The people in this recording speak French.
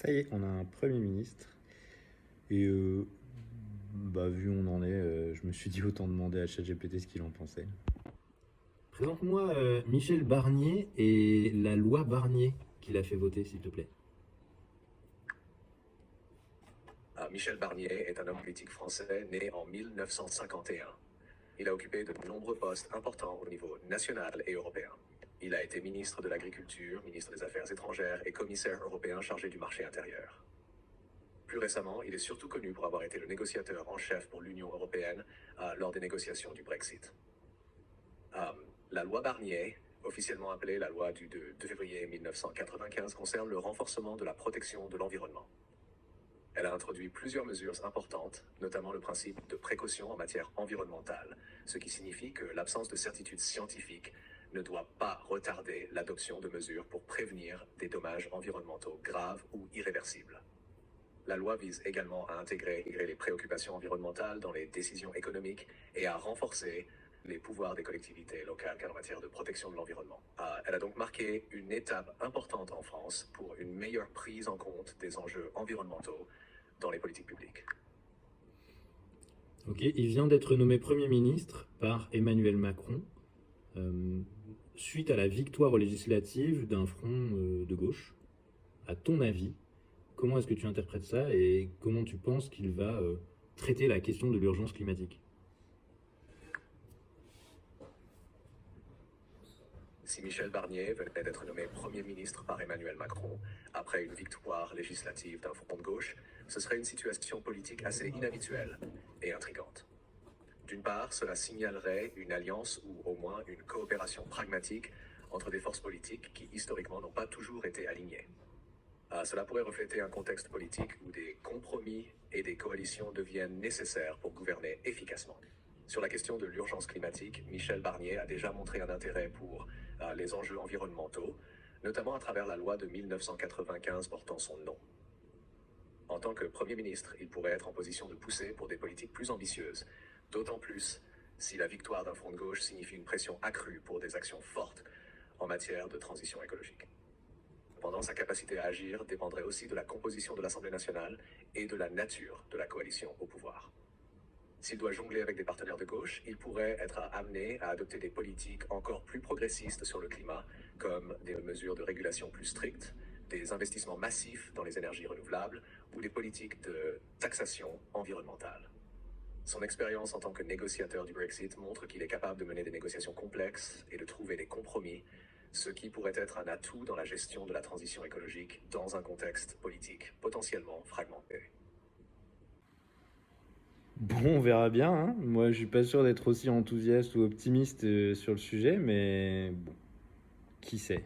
Ça y est, on a un Premier ministre. Et vu où on en est, je me suis dit autant demander à ChatGPT ce qu'il en pensait. Présente-moi Michel Barnier et la loi Barnier qu'il a fait voter, s'il te plaît. Michel Barnier est un homme politique français né en 1951. Il a occupé de nombreux postes importants au niveau national et européen. Il a été ministre de l'Agriculture, ministre des Affaires étrangères et commissaire européen chargé du marché intérieur. Plus récemment, il est surtout connu pour avoir été le négociateur en chef pour l'Union européenne lors des négociations du Brexit. La loi Barnier, officiellement appelée la loi du 2 février 1995, concerne le renforcement de la protection de l'environnement. Elle a introduit plusieurs mesures importantes, notamment le principe de précaution en matière environnementale, ce qui signifie que l'absence de certitude scientifique ne doit pas retarder l'adoption de mesures pour prévenir des dommages environnementaux graves ou irréversibles. La loi vise également à intégrer les préoccupations environnementales dans les décisions économiques et à renforcer les pouvoirs des collectivités locales en matière de protection de l'environnement. Elle a donc marqué une étape importante en France pour une meilleure prise en compte des enjeux environnementaux dans les politiques publiques. Ok, il vient d'être nommé Premier ministre par Emmanuel Macron suite à la victoire aux législatives d'un front de gauche. À ton avis, comment est-ce que tu interprètes ça et comment tu penses qu'il va traiter la question de l'urgence climatique ? Si Michel Barnier venait d'être nommé Premier ministre par Emmanuel Macron après une victoire législative d'un front de gauche, ce serait une situation politique assez inhabituelle et intrigante. D'une part, cela signalerait une alliance ou au moins une coopération pragmatique entre des forces politiques qui historiquement n'ont pas toujours été alignées. Cela pourrait refléter un contexte politique où des compromis et des coalitions deviennent nécessaires pour gouverner efficacement. Sur la question de l'urgence climatique, Michel Barnier a déjà montré un intérêt pour les enjeux environnementaux, notamment à travers la loi de 1995 portant son nom. En tant que Premier ministre, il pourrait être en position de pousser pour des politiques plus ambitieuses, d'autant plus si la victoire d'un front de gauche signifie une pression accrue pour des actions fortes en matière de transition écologique. Cependant, sa capacité à agir dépendrait aussi de la composition de l'Assemblée nationale et de la nature de la coalition au pouvoir. S'il doit jongler avec des partenaires de gauche, il pourrait être amené à adopter des politiques encore plus progressistes sur le climat, comme des mesures de régulation plus strictes, des investissements massifs dans les énergies renouvelables ou des politiques de taxation environnementale. Son expérience en tant que négociateur du Brexit montre qu'il est capable de mener des négociations complexes et de trouver des compromis, ce qui pourrait être un atout dans la gestion de la transition écologique dans un contexte politique potentiellement fragmenté. Bon, on verra bien, hein. Moi, je suis pas sûr d'être aussi enthousiaste ou optimiste sur le sujet, mais bon, qui sait.